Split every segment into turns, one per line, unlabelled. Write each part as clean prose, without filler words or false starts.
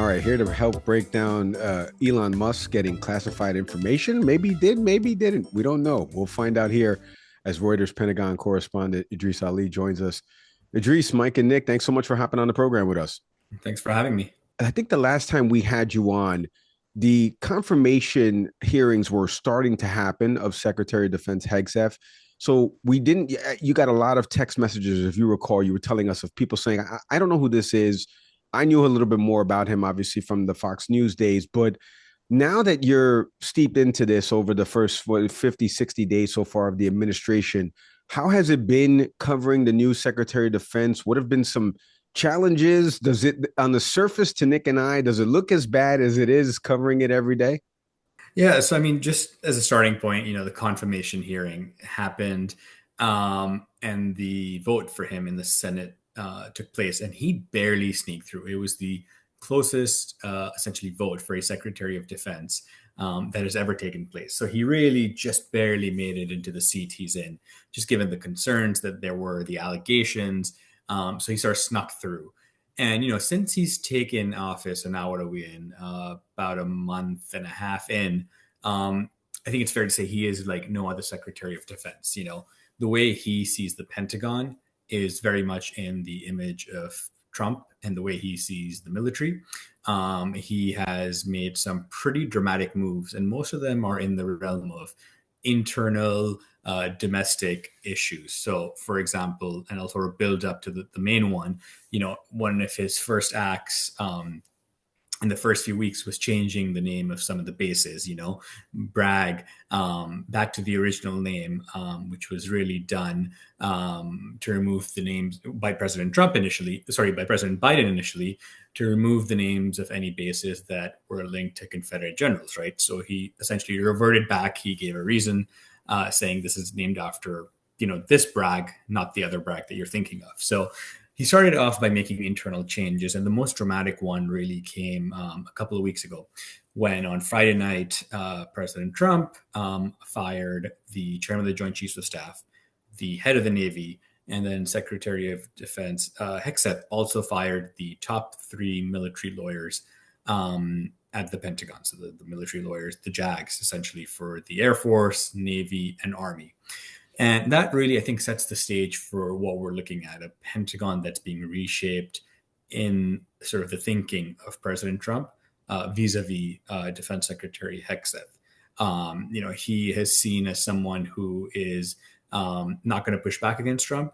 All right, here to help break down Elon Musk getting classified information. Maybe he did, maybe he didn't. We don't know. We'll find out here as Reuters Pentagon correspondent Idrees Ali joins us. Idrees, Mike, and Nick, thanks so much for hopping on the program with us.
Thanks for having me.
I think the last time we had you on, the confirmation hearings were starting to happen of Secretary of Defense Hegseth. So we didn't, you got a lot of text messages, if you recall, you were telling us of people saying, I don't know who this is. I knew a little bit more about him, obviously, from the Fox News days. But now that you're steeped into this over the first 50, 60 days so far of the administration, how has it been covering the new Secretary of Defense? What have been some challenges? Does it, on the surface to Nick and I, does it look as bad as it is covering it every day?
Yeah, so I mean, just as a starting point, the confirmation hearing happened, and the vote for him in the Senate took place, and he barely sneaked through. It was the closest, essentially, vote for a Secretary of Defense that has ever taken place. So he really just barely made it into the seat he's in, just given the concerns that there were, the allegations. So he sort of snuck through. And since he's taken office, and now what are we in? About a month and a half in. I think it's fair to say he is like no other Secretary of Defense. The way he sees the Pentagon is very much in the image of Trump and the way he sees the military. He has made some pretty dramatic moves, and most of them are in the realm of internal domestic issues. So, for example, and I'll sort of build up to the main one, one of his first acts in the first few weeks was changing the name of some of the bases, Bragg, back to the original name, which was really done to remove the names by President Biden initially, to remove the names of any bases that were linked to Confederate generals, right? So he essentially reverted back. He gave a reason saying this is named after, this Bragg, not the other Bragg that you're thinking of. So he started off by making internal changes, and the most dramatic one really came a couple of weeks ago when on Friday night, President Trump fired the chairman of the Joint Chiefs of Staff, the head of the Navy, and then Secretary of Defense Hegseth also fired the top three military lawyers at the Pentagon. So the military lawyers, the JAGs, essentially, for the Air Force, Navy, and Army. And that really, I think, sets the stage for what we're looking at, a Pentagon that's being reshaped in sort of the thinking of President Trump vis-a-vis Defense Secretary Hegseth. He has seen as someone who is not going to push back against Trump.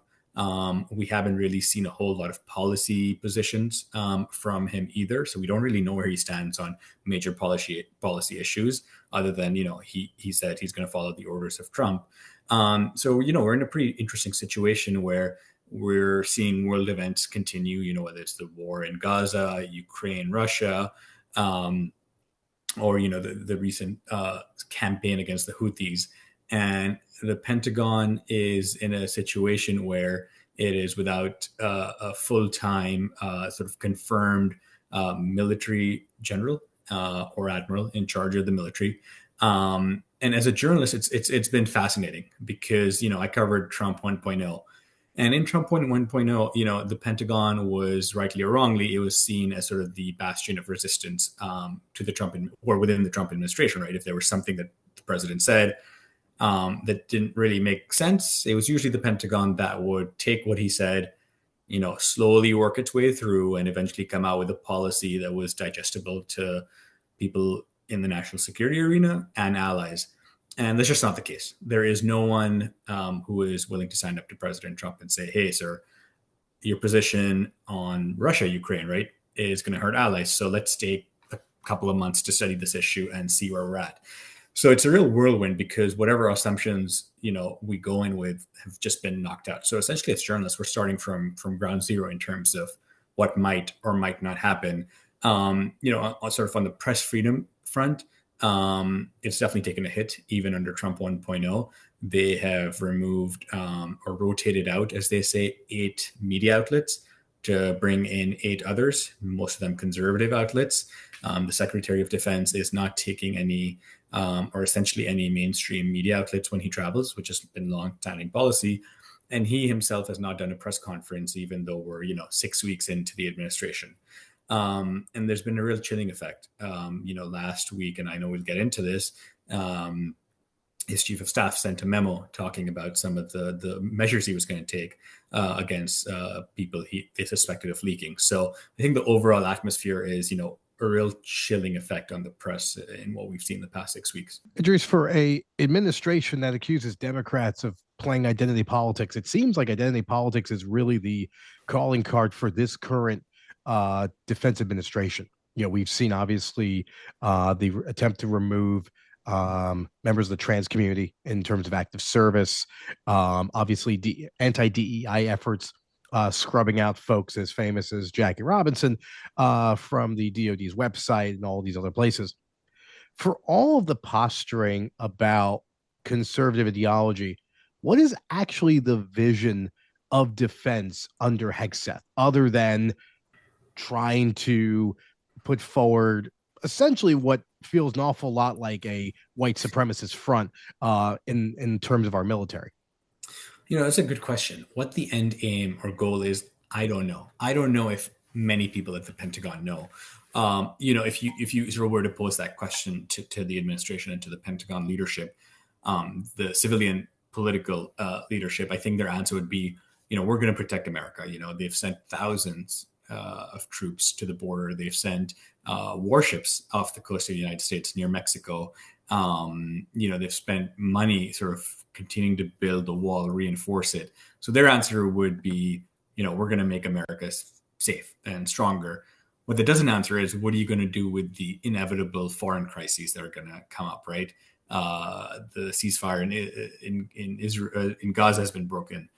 We haven't really seen a whole lot of policy positions from him either. So we don't really know where he stands on major policy issues other than, he said he's going to follow the orders of Trump. So, we're in a pretty interesting situation where we're seeing world events continue, whether it's the war in Gaza, Ukraine, Russia, or, the recent campaign against the Houthis. And the Pentagon is in a situation where it is without a full-time sort of confirmed military general or admiral in charge of the military. And as a journalist, it's been fascinating because, I covered Trump 1.0. And in Trump 1.0, the Pentagon was, rightly or wrongly, it was seen as sort of the bastion of resistance to the Trump or within the Trump administration, right? If there was something that the president said that didn't really make sense, it was usually the Pentagon that would take what he said, slowly work its way through and eventually come out with a policy that was digestible to people in the national security arena and allies. And that's just not the case. There is no one who is willing to stand up to President Trump and say, hey, sir, your position on Russia, Ukraine, right, is going to hurt allies. So let's take a couple of months to study this issue and see where we're at. So it's a real whirlwind because whatever assumptions, we go in with have just been knocked out. So essentially as journalists, we're starting from ground zero in terms of what might or might not happen. Sort of on the press freedom front, it's definitely taken a hit even under Trump 1.0. They have removed or rotated out, as they say, 8 media outlets to bring in 8 others, most of them conservative outlets. The Secretary of Defense is not taking any or essentially any mainstream media outlets when he travels, which has been long-standing policy. And he himself has not done a press conference, even though we're 6 weeks into the administration. And there's been a real chilling effect. Last week, and I know we'll get into this, his chief of staff sent a memo talking about some of the measures he was going to take against people they suspected of leaking. So I think the overall atmosphere is, a real chilling effect on the press in what we've seen the past 6 weeks.
Idrees, for a administration that accuses Democrats of playing identity politics, it seems like identity politics is really the calling card for this current defense administration. We've seen obviously the attempt to remove members of the trans community in terms of active service. Obviously, anti-DEI efforts, scrubbing out folks as famous as Jackie Robinson from the DoD's website and all these other places. For all of the posturing about conservative ideology, what is actually the vision of defense under Hegseth, other than trying to put forward essentially what feels an awful lot like a white supremacist front in terms of our military?
That's a good question. What the end aim or goal is, I don't know. I don't know if many people at the Pentagon know. If you sort of were to pose that question to the administration and to the Pentagon leadership, the civilian political leadership, I think their answer would be, we're going to protect America. They've sent thousands of troops to the border. They've sent warships off the coast of the United States near Mexico. They've spent money sort of continuing to build the wall, reinforce it. So their answer would be, we're going to make America safe and stronger. What that doesn't answer is, what are you going to do with the inevitable foreign crises that are going to come up, right? The ceasefire in Israel, in Gaza has been broken.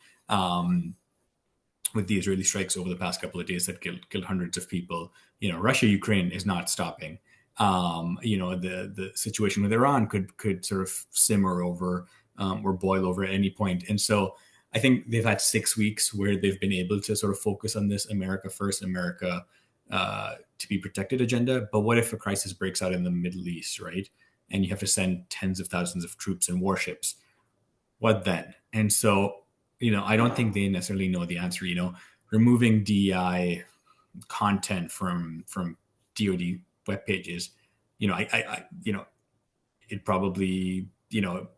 With the Israeli strikes over the past couple of days that killed hundreds of people. Russia, Ukraine is not stopping. The situation with Iran could sort of simmer over or boil over at any point. And so I think they've had 6 weeks where they've been able to sort of focus on this America first, America to be protected agenda. But what if a crisis breaks out in the Middle East, right? And you have to send tens of thousands of troops and warships. What then? And so, I don't think they necessarily know the answer. Removing DEI content from DoD web pages, it probably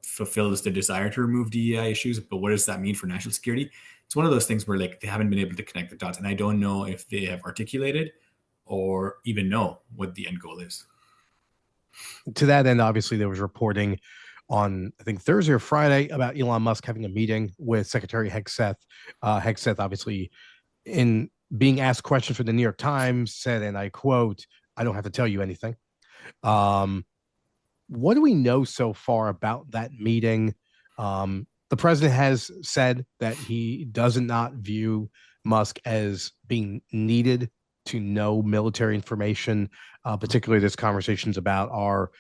fulfills the desire to remove DEI issues. But what does that mean for national security? It's one of those things where they haven't been able to connect the dots, and I don't know if they have articulated or even know what the end goal is.
To that end, obviously, there was reporting on, I think, Thursday or Friday about Elon Musk having a meeting with Secretary Hegseth. Hegseth, obviously, in being asked questions for the New York Times, said, and I quote, "I don't have to tell you anything." What do we know so far about that meeting? The president has said that he does not view Musk as being needed to know military information. Particularly, there's conversations about our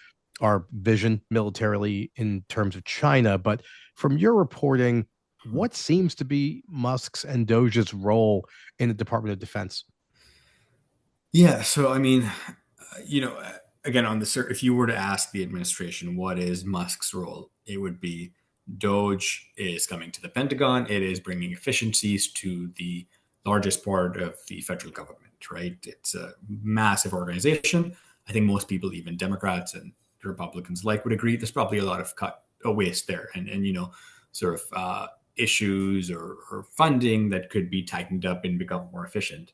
vision militarily in terms of China. But from your reporting, what seems to be Musk's and Doge's role in the Department of Defense?
Yeah, so I mean, again, if you were to ask the administration what is Musk's role, it would be Doge is coming to the Pentagon. It is bringing efficiencies to the largest part of the federal government, right? It's a massive organization. I think most people, even Democrats and Republicans would agree there's probably a lot of waste there and sort of issues or funding that could be tightened up and become more efficient.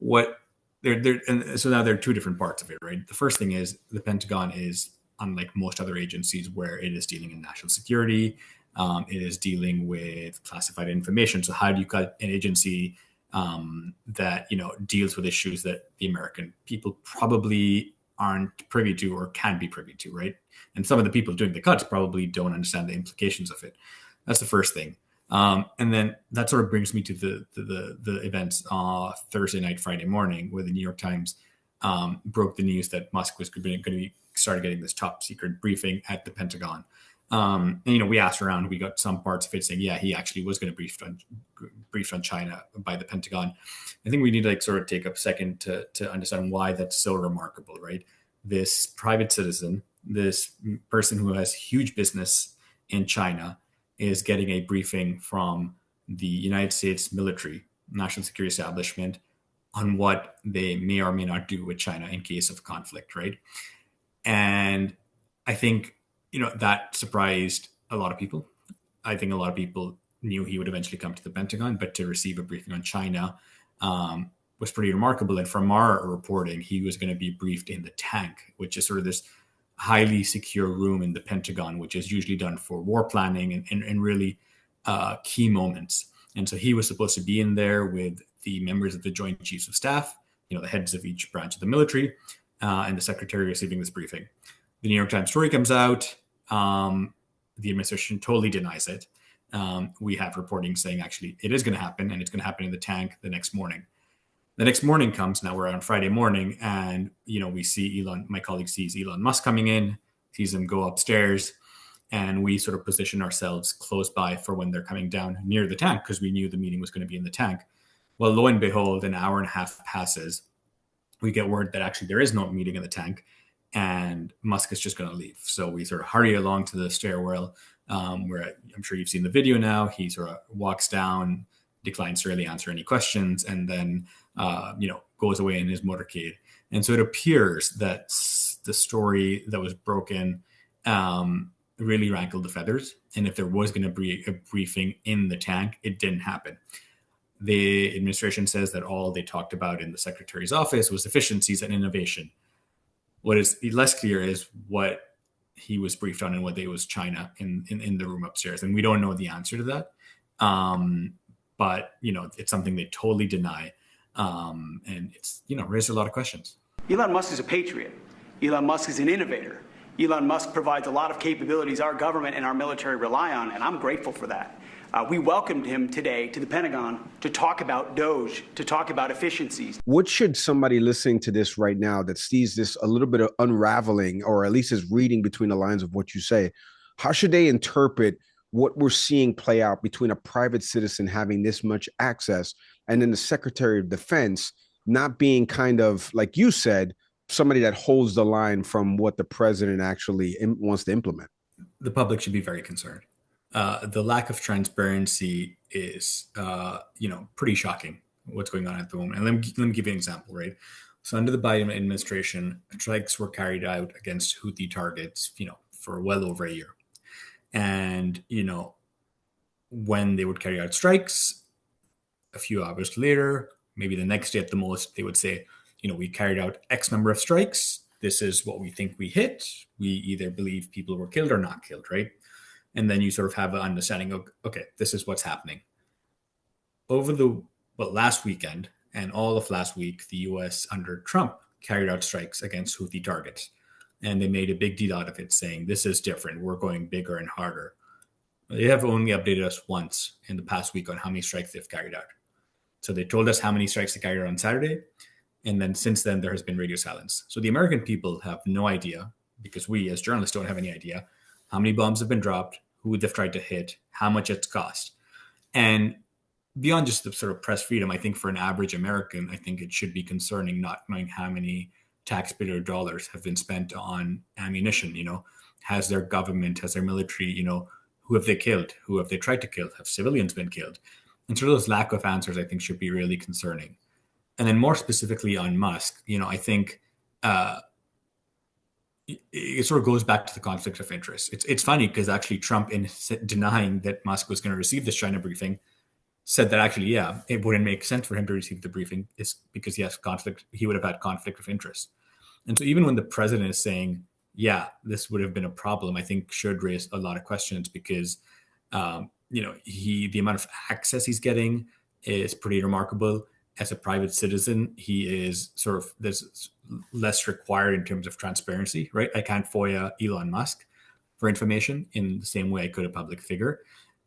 And so now there are two different parts of it, right? The first thing is the Pentagon is, unlike most other agencies, where it is dealing in national security. It is dealing with classified information. So how do you cut an agency that deals with issues that the American people probably aren't privy to or can be privy to, right? And some of the people doing the cuts probably don't understand the implications of it. That's the first thing. And then that sort of brings me to the events Thursday night, Friday morning, where the New York Times broke the news that Musk was going to be started getting this top secret briefing at the Pentagon. And, we asked around, we got some parts of it saying, yeah, he actually was going to briefed on China by the Pentagon. I think we need to sort of take a second to understand why that's so remarkable, right? This private citizen, this person who has huge business in China, is getting a briefing from the United States military, national security establishment, on what they may or may not do with China in case of conflict, right? And I think, that surprised a lot of people. I think a lot of people knew he would eventually come to the Pentagon, but to receive a briefing on China was pretty remarkable. And from our reporting, he was going to be briefed in the tank, which is sort of this highly secure room in the Pentagon, which is usually done for war planning and really key moments. And so he was supposed to be in there with the members of the Joint Chiefs of Staff, the heads of each branch of the military, and the secretary receiving this briefing. The New York Times story comes out. The administration totally denies it. We have reporting saying actually it is going to happen, and it's going to happen in the tank the next morning. The next morning comes, now we're on Friday morning, and we see my colleague sees Elon Musk coming in, sees him go upstairs, and we sort of position ourselves close by for when they're coming down near the tank because we knew the meeting was going to be in the tank. Well, lo and behold, an hour and a half passes. We get word that actually there is no meeting in the tank, and Musk is just going to leave. So we sort of hurry along to the stairwell, where I'm sure you've seen the video now. He sort of walks down, declines to really answer any questions, and then goes away in his motorcade. And so it appears that the story that was broken really rankled the feathers. And if there was going to be a briefing in the tank, it didn't happen. The administration says that all they talked about in the secretary's office was efficiencies and innovation. What is less clear is what he was briefed on and what was China in the room upstairs. And we don't know the answer to that. But, it's something they totally deny. And it's, raised a lot of questions.
Elon Musk is a patriot. Elon Musk is an innovator. Elon Musk provides a lot of capabilities our government and our military rely on, and I'm grateful for that. We welcomed him today to the Pentagon to talk about DOGE, to talk about efficiencies.
What should somebody listening to this right now that sees this a little bit of unraveling, or at least is reading between the lines of what you say, how should they interpret what we're seeing play out between a private citizen having this much access and then the Secretary of Defense not being kind of, like you said, somebody that holds the line from what the president actually wants to implement?
The public should be very concerned. The lack of transparency is, pretty shocking what's going on at the moment. And let me give you an example, right? So under the Biden administration, strikes were carried out against Houthi targets, for well over a year. And, when they would carry out strikes, a few hours later, maybe the next day at the most, they would say, we carried out X number of strikes. This is what we think we hit. We either believe people were killed or not killed, right? And then you sort of have an understanding of, okay, this is what's happening. Over last weekend and all of last week, the U.S. under Trump carried out strikes against Houthi targets. And they made a big deal out of it, saying, this is different. We're going bigger and harder. They have only updated us once in the past week on how many strikes they've carried out. So they told us how many strikes they carried out on Saturday. And then since then, there has been radio silence. So the American people have no idea, because we as journalists don't have any idea, how many bombs have been dropped, who they've tried to hit, how much it's cost. And beyond just the sort of press freedom, I think for an average American, I think it should be concerning not knowing how many taxpayer dollars have been spent on ammunition. Has their government, has their military, who have they killed? Who have they tried to kill? Have civilians been killed? And so those lack of answers, I think, should be really concerning. And then more specifically on Musk, I think it sort of goes back to the conflict of interest. It's funny because actually Trump, in denying that Musk was going to receive this China briefing, said that actually, yeah, it wouldn't make sense for him to receive the briefing is because he would have had conflict of interest. And so even when the president is saying, yeah, this would have been a problem, I think should raise a lot of questions because, the amount of access he's getting is pretty remarkable. As a private citizen, he is there's less required in terms of transparency, right? I can't FOIA Elon Musk for information in the same way I could a public figure.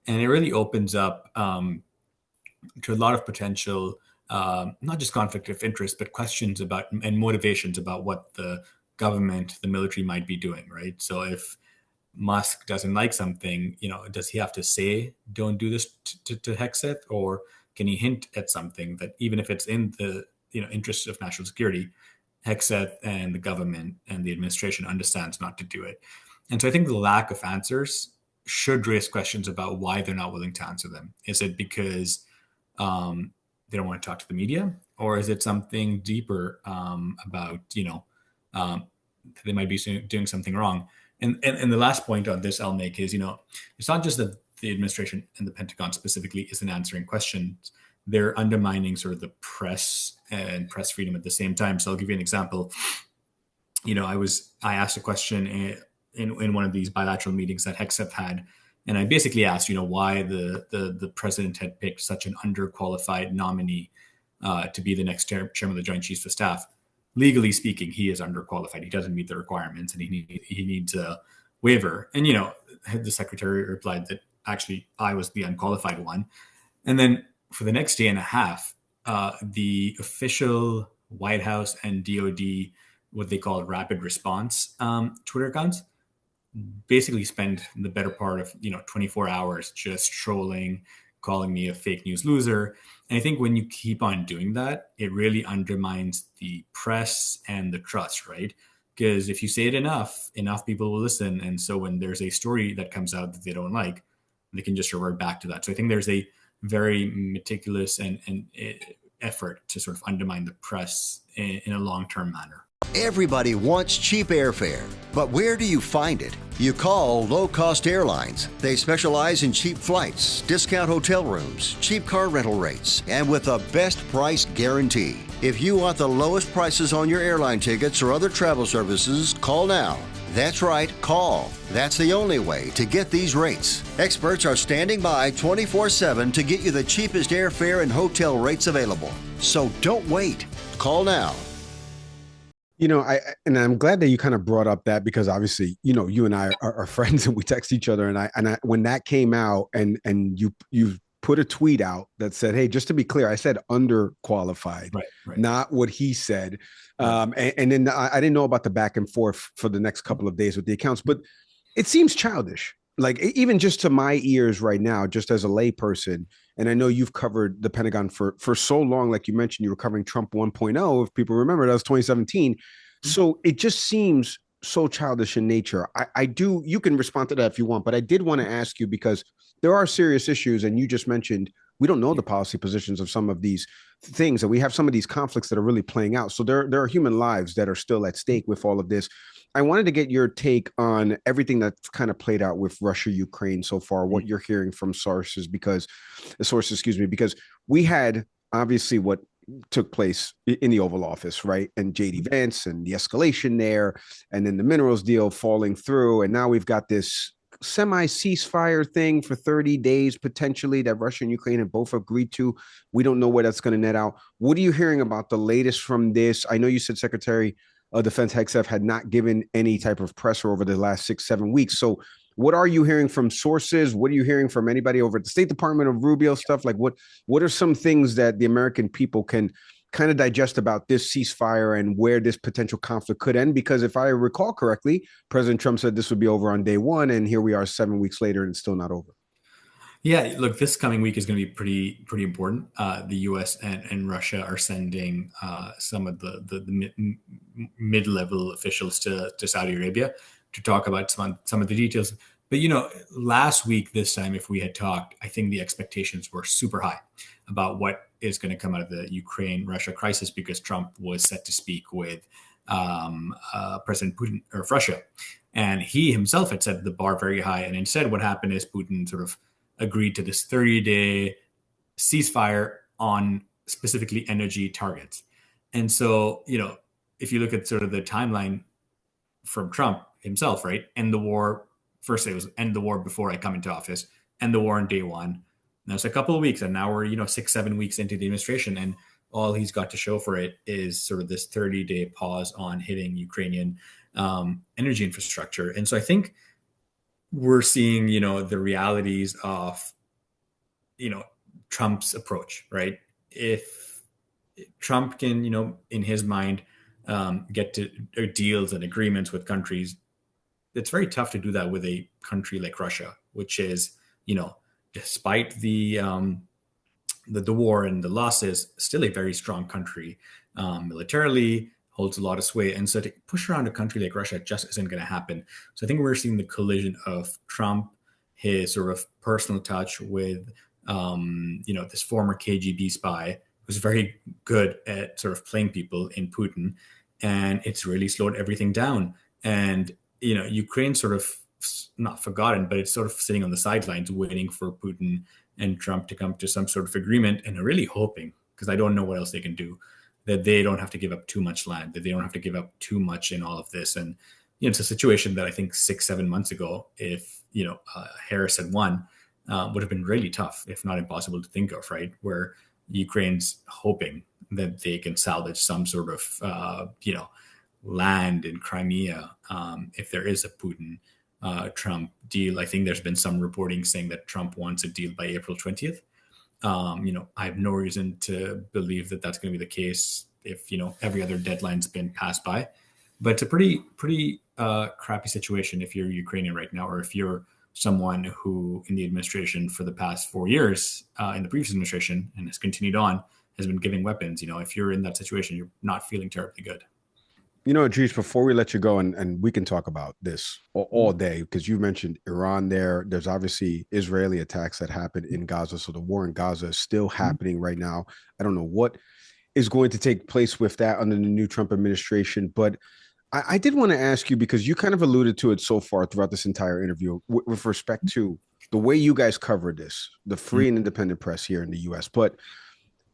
And it really opens up to a lot of potential, not just conflict of interest, but questions about and motivations about what the government, the military might be doing, right? So if Musk doesn't like something, does he have to say, don't do this to Hegseth, or can he hint at something that even if it's in the interests of national security, Hegseth and the government and the administration understands not to do it? And so I think the lack of answers should raise questions about why they're not willing to answer them. Is it because they don't want to talk to the media? or is it something deeper about, they might be doing something wrong? And the last point on this I'll make is, it's not just that the administration and the Pentagon specifically isn't answering questions. They're undermining sort of the press and press freedom at the same time. So I'll give you an example. I asked a question in one of these bilateral meetings that Hegseth had, and I basically asked, why the president had picked such an underqualified nominee to be the next chairman of the Joint Chiefs of Staff. Legally speaking, he is underqualified. He doesn't meet the requirements, and he needs a waiver. And the secretary replied that actually I was the unqualified one. And then for the next day and a half, the official White House and DOD, what they call rapid response Twitter accounts, basically spend the better part of 24 hours just trolling, calling me a fake news loser. And I think when you keep on doing that, it really undermines the press and the trust, right? Because if you say it enough people will listen. And so when there's a story that comes out that they don't like, they can just revert back to that. So I think there's a very meticulous and effort to sort of undermine the press in a long-term manner.
Everybody wants cheap airfare, but where do you find it? You call Low Cost Airlines. They specialize in cheap flights, discount hotel rooms, cheap car rental rates, and with a best price guarantee. If you want the lowest prices on your airline tickets or other travel services, call now. That's right, call. That's the only way to get these rates. Experts are standing by 24/7 to get you the cheapest airfare and hotel rates available. So don't wait. Call now.
I'm glad that you kind of brought up that, because obviously, you and I are friends and we text each other. And I when that came out and you put a tweet out that said, hey, just to be clear, I said underqualified, right. Not what he said. And then I didn't know about the back and forth for the next couple of days with the accounts, but it seems childish. Like, even just to my ears right now, just as a lay person, and I know you've covered the Pentagon for so long, like you mentioned, you were covering Trump 1.0. If people remember, that was 2017. Mm-hmm. So it just seems so childish in nature. I do, you can respond to that if you want, but I did want to ask you, because there are serious issues, and you just mentioned we don't know the policy positions of some of these things, and we have some of these conflicts that are really playing out. So there are human lives that are still at stake with all of this. I wanted to get your take on everything that's kind of played out with Russia, Ukraine so far, what you're hearing from sources, because we had obviously what took place in the Oval Office, right? And JD Vance and the escalation there, and then the minerals deal falling through. And now we've got this semi-ceasefire thing for 30 days, potentially, that Russia and Ukraine have both agreed to. We don't know where that's going to net out. What are you hearing about the latest from this? I know you said Secretary of Defense Hegseth had not given any type of pressure over the last 6-7 weeks. So what are you hearing from sources? What are you hearing from anybody over at the State Department of Rubio stuff? Like, what are some things that the American people can kind of digest about this ceasefire and where this potential conflict could end? Because if I recall correctly, President Trump said this would be over on day one, and here we are 7 weeks later and it's still not over.
Yeah, look, this coming week is going to be pretty important. The U.S. and Russia are sending some of the mid-level officials to Saudi Arabia to talk about some of the details. But, last week, this time, if we had talked, I think the expectations were super high about what is going to come out of the Ukraine-Russia crisis, because Trump was set to speak with President Putin of Russia. And he himself had set the bar very high. And instead, what happened is Putin sort of agreed to this 30-day ceasefire on specifically energy targets. And so, if you look at sort of the timeline from Trump himself, right? End the war. First, it was end the war before I come into office, end the war on day one. Now it's a couple of weeks, and now we're, 6-7 weeks into the administration, and all he's got to show for it is sort of this 30-day pause on hitting Ukrainian energy infrastructure. And so I think we're seeing, the realities of, Trump's approach, right? If Trump can, in his mind, get to deals and agreements with countries, it's very tough to do that with a country like Russia, which is, despite the war and the losses, still a very strong country militarily, holds a lot of sway. And so to push around a country like Russia just isn't going to happen. So I think we're seeing the collision of Trump, his sort of personal touch with, this former KGB spy was very good at sort of playing people in Putin, and it's really slowed everything down. And Ukraine sort of not forgotten, but it's sort of sitting on the sidelines waiting for Putin and Trump to come to some sort of agreement, and really hoping, because I don't know what else they can do, that they don't have to give up too much land, that they don't have to give up too much in all of this. And it's a situation that I think 6-7 months ago, if Harris had won, would have been really tough, if not impossible to think of, right? Where Ukraine's hoping that they can salvage some sort of land in Crimea if there is a Putin Trump deal. I think there's been some reporting saying that Trump wants a deal by April 20th. I have no reason to believe that that's going to be the case if every other deadline's been passed by. But it's a pretty crappy situation if you're Ukrainian right now, or if you're someone who in the administration for the past 4 years, in the previous administration, and has continued on, has been giving weapons. If you're in that situation, you're not feeling terribly good.
Idrees, before we let you go, and we can talk about this all day, because you mentioned Iran there. There's obviously Israeli attacks that happened in Gaza. So the war in Gaza is still happening right now. I don't know what is going to take place with that under the new Trump administration. But I did want to ask you, because you kind of alluded to it so far throughout this entire interview, with respect to the way you guys covered this, the free and independent press here in the U.S. But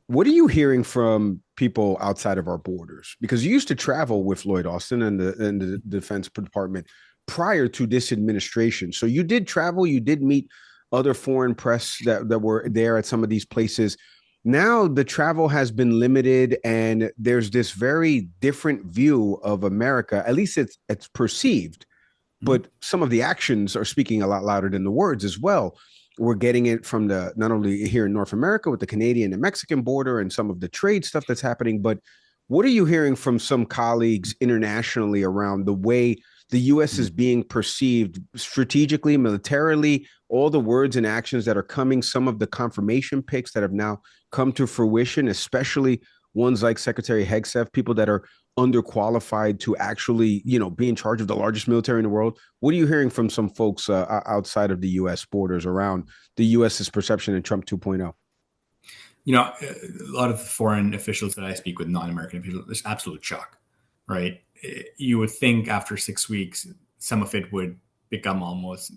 what are you hearing from people outside of our borders? Because you used to travel with Lloyd Austin and the Defense Department prior to this administration. So you did travel, you did meet other foreign press that were there at some of these places. Now the travel has been limited, and there's this very different view of America. At least it's perceived, but some of the actions are speaking a lot louder than the words as well. We're getting it from not only here in North America with the Canadian and Mexican border and some of the trade stuff that's happening, but what are you hearing from some colleagues internationally around the way the U.S. is being perceived strategically, militarily, all the words and actions that are coming, some of the confirmation picks that have now come to fruition, especially ones like Secretary Hegseth, people that are underqualified to actually, be in charge of the largest military in the world. What are you hearing from some folks outside of the U.S. borders around the U.S.'s perception in Trump 2.0?
A lot of the foreign officials that I speak with, non-American officials, there's absolute shock, right? You would think after 6 weeks, some of it would become almost,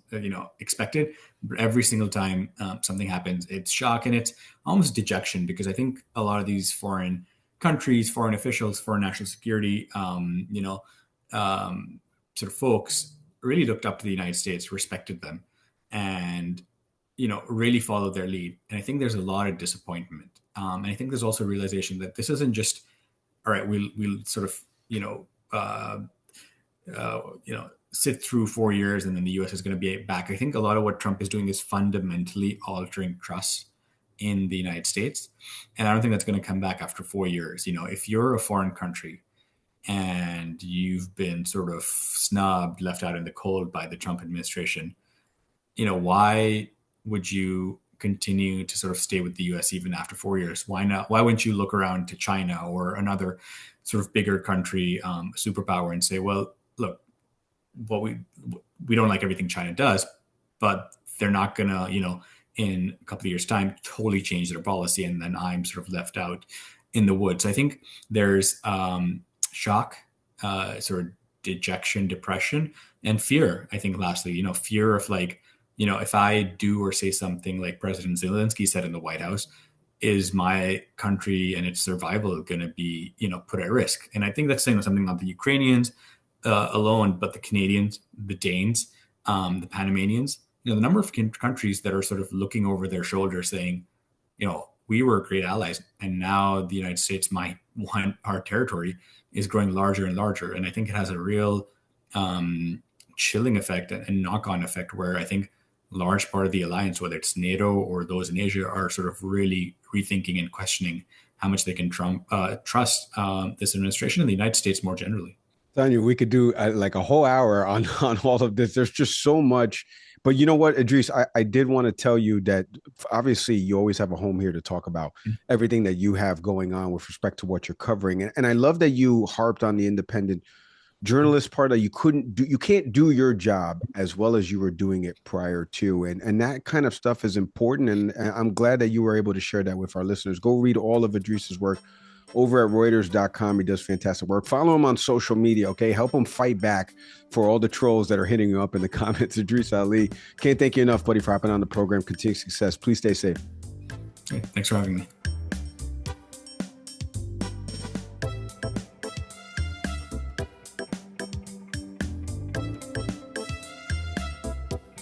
expected. But every single time something happens, it's shock, and it's almost dejection, because I think a lot of these foreign countries, foreign officials, foreign national security, sort of folks really looked up to the United States, respected them, and really followed their lead. And I think there's a lot of disappointment. And I think there's also a realization that this isn't just, all right, we'll sort of, sit through 4 years and then the U.S. is going to be back. I think a lot of what Trump is doing is fundamentally altering trust in the United States. And I don't think that's going to come back after 4 years. If you're a foreign country and you've been sort of snubbed, left out in the cold by the Trump administration, why would you continue to sort of stay with the U.S. even after 4 years? Why not? Why wouldn't you look around to China or another sort of bigger country, superpower, and say, well, look, we don't like everything China does, but they're not going to, in a couple of years' time, totally change their policy, and then I'm sort of left out in the woods. I think there's shock, sort of dejection, depression, and fear. I think lastly, fear of if I do or say something like President Zelensky said in the White House, is my country and its survival going to be, put at risk? And I think that's saying something about the Ukrainians alone, but the Canadians, the Danes, the Panamanians, the number of countries that are sort of looking over their shoulder saying, we were great allies, and now the United States might want our territory, is growing larger and larger. And I think it has a real chilling effect and knock-on effect, where I think large part of the alliance, whether it's NATO or those in Asia, are sort of really rethinking and questioning how much they can trust this administration and the United States more generally.
Tanya, we could do like a whole hour on all of this. There's just so much. But you know what, Idrees, I did want to tell you that obviously you always have a home here to talk about everything that you have going on with respect to what you're covering. And I love that you harped on the independent journalist part that you can't do your job as well as you were doing it prior to. And that kind of stuff is important. And I'm glad that you were able to share that with our listeners. Go read all of Idrees's work over at Reuters.com. He does fantastic work. Follow him on social media, okay? Help him fight back for all the trolls that are hitting you up in the comments. Idrees Ali, can't thank you enough, buddy, for hopping on the program. Continued success. Please stay safe.
Hey, thanks for having me.